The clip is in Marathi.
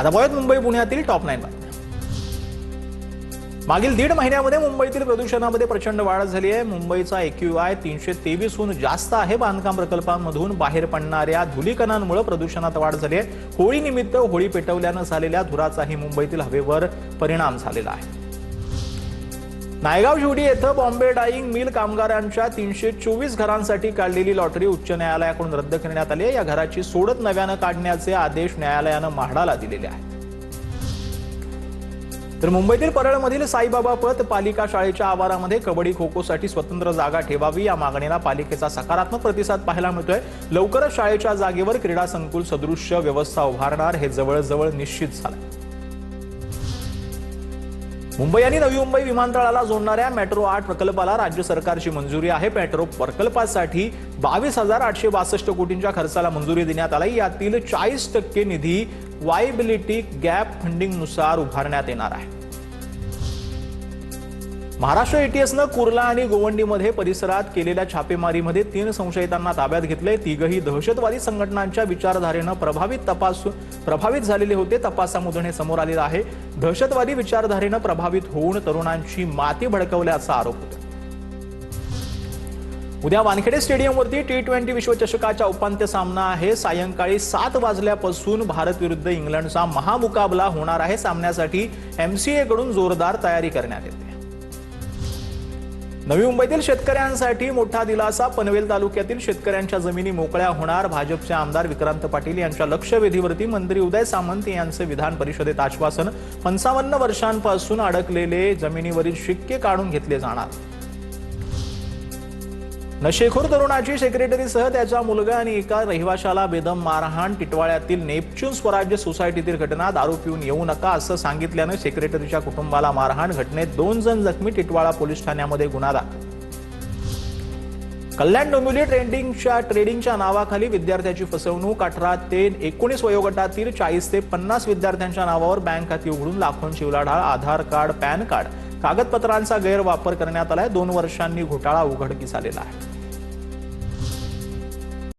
आता बघूयात मुंबई पुण्यातील टॉप 9 बातम्या। मागील 1.5 महिन्यामध्ये मुंबईतील प्रदूषणामध्ये प्रचंड वाढ झाली आहे। मुंबईचा AQI 323 हून जास्त आहे। बांधकाम प्रकल्पांमधून बाहेर पडणाऱ्या धुलीकणांमुळे प्रदूषणात वाढ झाली आहे। होळी निमित्त होळी पेटवल्याने झालेल्या धुराचाही मुंबईतील हवेवर परिणाम झालेला आहे। नायगाव शिवडी येथे बॉम्बे डाईंग मिल कामगारांच्या 324 घरांसाठी काढलेली लॉटरी उच्च न्यायालयाकडून रद्द करण्यात आली आहे। या घराची सोडत नव्याने काढण्याचे आदेश न्यायालयाने म्हाडाला दिलेले आहेत। तर मुंबईतील परळमधील साईबाबा पत पालिका शाळेच्या आवारामध्ये कबड्डी खो खोसाठी स्वतंत्र जागा ठेवावी या मागणीला पालिकेचा सकारात्मक प्रतिसाद पाहायला मिळतोय। लवकरच शाळेच्या जागेवर क्रीडा संकुल सदृश्य व्यवस्था उभारणार हे जवळजवळ निश्चित झाले। मुंबई आणि नवी मुंबई विमानतळाला जोडणाऱ्या मेट्रो 8 प्रकल्पाला राज्य सरकारची मंजुरी आहे। मेट्रो प्रकल्पासाठी 22,862 कोटींच्या खर्चाला मंजुरी देण्यात आली। यातील 40% निधी वायबिलिटी गॅप फंडिंगनुसार उभारण्यात येणार आहे। महाराष्ट्र ATSने कुर्ला आणि गोवंडीमध्ये परिसरात केलेल्या छापेमारीमध्ये 3 संशयितांना ताब्यात घेतले। तिघही दहशतवादी संघटनांच्या विचारधारेने प्रभावित झालेले होते। तपासामधून हे समोर आलेले आहे। दहशतवादी विचारधारेने प्रभावित होऊन तरुणांची माती भडकवल्याचा आरोप होता। उद्या वानखेडे स्टेडियमवरती T20 विश्वचषकाचा उपांत्य सामना आहे। सायंकाळी 7 वाजल्यापासून भारत विरुद्ध इंग्लंडचा महामुकाबला होणार आहे। सामन्यासाठी MCA कडून जोरदार तयारी करण्यात येते। नवी मुंबईतील शेतकऱ्यांसाठी मोठा दिलासा। पनवेल तालुक्यातील शेतकऱ्यांच्या जमिनी मोकळ्या होणार। भाजपचे आमदार विक्रांत पाटील यांच्या लक्षवेधीवरती मंत्री उदय सामंत यांचे विधान परिषदेत आश्वासन। 55 वर्षांपासून अडकलेले जमिनीवरील शिक्के काढून घेतले जाणार। नशेखोर तरुणाची सेक्रेटरीसह त्याचा मुलगा आणि एका रहिवाशाला बेदम मारहाण। टिटवाळ्यातील नेपच्यून स्वराज्य सोसायटीतील घटना। दारू पिऊन येऊ नका असं सांगितल्याने सेक्रेटरीच्या कुटुंबाला मारहाण। घटनेत 2 जण जखमी। टिटवाळा पोलीस ठाण्यामध्ये गुन्हा दाखल। कल्याण डोंबिवली ट्रेडिंगच्या नावाखाली विद्यार्थ्याची फसवणूक। 18 ते 19 वयोगटातील 40 ते 50 विद्यार्थ्यांच्या नावावर बँक खाती उघडून लाखोंची उलाढाल। आधार कार्ड, पॅन कार्ड, कागदपत्रांचा गैरवापर करण्यात आलाय। 2 वर्षांनी घोटाळा उघडकीस आलेला आहे।